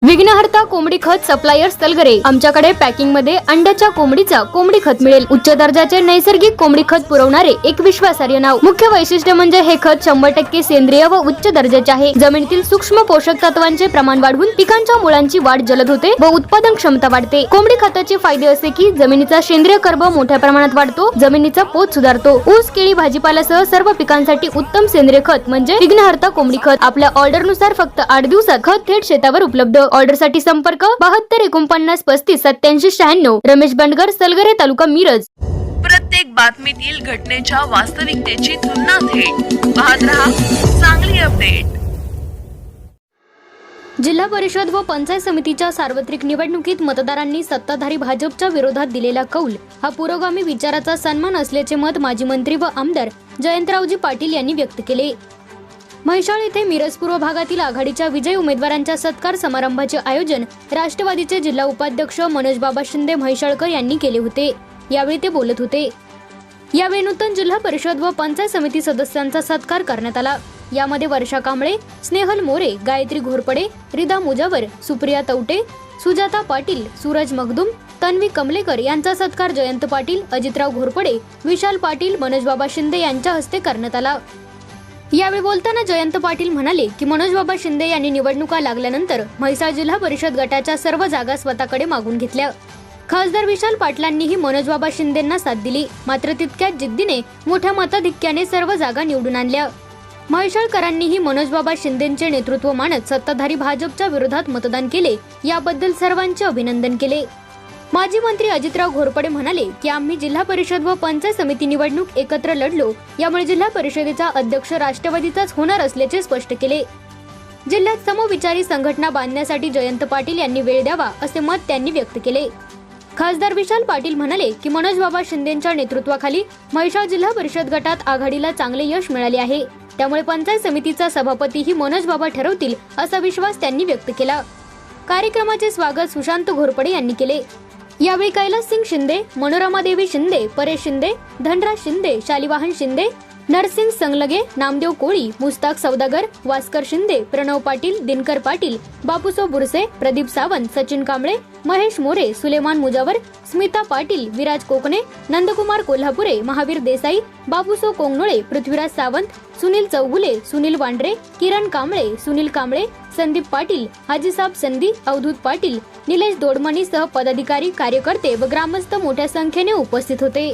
विघ्नहर्ता कोंबडी खत सप्लायर सलगरे आमच्याकडे पॅकिंग मध्ये अंड्याच्या कोंबडीचा कोंबडी खत मिळेल। उच्च दर्जाचे नैसर्गिक कोंबडी खत पुरवणारे एक विश्वासार्ह नाव। मुख्य वैशिष्ट्य म्हणजे हे खत 100% सेंद्रिय व उच्च दर्जाचे आहे। जमिनीतील सूक्ष्म पोषक तत्वांचे प्रमाण वाढवून पिकांच्या मुळांची वाढ जलद होते व उत्पादन क्षमता वाढते। कोंबडी खताचे फायदे असे की जमिनीचा सेंद्रिय कर्ब मोठ्या प्रमाणात वाढतो, जमिनीचा पोत सुधारतो। ऊस, केळी, भाजीपाल्यासह सर्व पिकांसाठी उत्तम सेंद्रिय खत म्हणजे विघ्नहर्ता कोंबडी खत। आपल्या ऑर्डर नुसार फक्त 8 दिवसात खत थेट शेतावर उपलब्ध। ऑर्डर साठी संपर्क 72 49 35 87 96। रमेश बंडगर, सलगरे, तालुका मिरज। प्रत्येक बातमीतील घटनेच्या वास्तविकतेची तुलना थेट पाहत रहा चांगली अपडेट। जिल्हा परिषद व पंचायत समितीच्या सार्वत्रिक निवडणुकीत मतदारांनी सत्ताधारी भाजपच्या विरोधात दिलेला कौल हा पुरोगामी विचाराचा सन्मान असल्याचे मत माजी मंत्री व आमदार जयंतरावजी पाटील यांनी व्यक्त केले। म्हैसाळ येथे मिरज पूर्व भागातील आघाडीच्या विजयी उमेदवारांच्या सत्कार समारंभाचे आयोजन राष्ट्रवादीचे जिल्हा उपाध्यक्ष मनोज बाबा शिंदे म्हैसाळकर यांनी केले होते। यावेळी ते बोलत होते। यावेळी नूतन जिल्हा परिषद व पंचायत समिती सदस्यांचा सत्कार करण्यात आला। यामध्ये वर्षा कांबळे, स्नेहल मोरे, गायत्री घोरपडे, रिदा मुजावर, सुप्रिया तवटे, सुजाता पाटील, सूरज मगदुम, तन्वी कमलेकर यांचा सत्कार जयंत पाटील, अजितराव घोरपडे, विशाल पाटील, मनोज बाबा शिंदे यांच्या हस्ते करण्यात आला। यावेळी बोलताना जयंत पाटील म्हणाले की मनोज बाबा शिंदे यांनी निवडणुका लागल्यानंतर म्हैसाळ जिल्हा परिषद गटाच्या सर्व जागा स्वतःकडे मागून घेतल्या। खासदार विशाल पाटलांनीही मनोज बाबा शिंदेंना साथ दिली, मात्र तितक्याच जिद्दीने मोठ्या मताधिक्याने सर्व जागा निवडून आणल्या। म्हैसाळकरांनीही मनोज बाबा शिंदेंचे नेतृत्व मानत सत्ताधारी भाजपच्या विरोधात मतदान केले, याबद्दल सर्वांचे अभिनंदन केले। माजी मंत्री अजितराव घोरपडे म्हणाले की आम्ही जिल्हा परिषद व पंचायत समिती निवडणूक एकत्र लढलो, यामुळे जिल्हा परिषदेचा अध्यक्ष राष्ट्रवादीचाच होणार असल्याचे स्पष्ट केले। जिल्ह्यात समविचारी संघटना बांधण्यासाठी जयंत पाटील यांनी वेळ द्यावा असे मत त्यांनी व्यक्त केले। खासदार विशाल पाटील म्हणाले की मनोज बाबा शिंदेंच्या नेतृत्वाखाली म्हैसाळ जिल्हा परिषद गटात आघाडीला चांगले यश मिळाले आहे, त्यामुळे पंचायत समितीचा सभापतीही मनोज बाबा ठरवतील असा विश्वास त्यांनी व्यक्त केला। कार्यक्रमाचे स्वागत सुशांत घोरपडे यांनी केले। यावेळी कैलाससिंग शिंदे, मनोरमा देवी शिंदे, परेश शिंदे, धनराज शिंदे, शालिवाहन शिंदे, नरसिंग संगलगे, नामदेव कोळी, मुस्ताक सौदागर, वास्कर शिंदे, प्रणव पाटील, दिनकर पाटील, बापूसो बुरसे, प्रदीप सावंत, सचिन कांबळे, महेश मोरे, सुलेमान मुजावर, स्मिता पाटील, विराज कोकणे, नंदकुमार कोल्हापुरे, महावीर देसाई, बापूसो कोंगनोळे, पृथ्वीराज सावंत, सुनील चौगुले, सुनील वांड्रे, किरण कांबळे, सुनील कांबळे, संदीप पाटील, हाजीसाब संदी, अवधूत पाटील, निलेश दोडमणी सह पदाधिकारी, कार्यकर्ते व ग्रामस्थ मोठ्या संख्येने उपस्थित होते।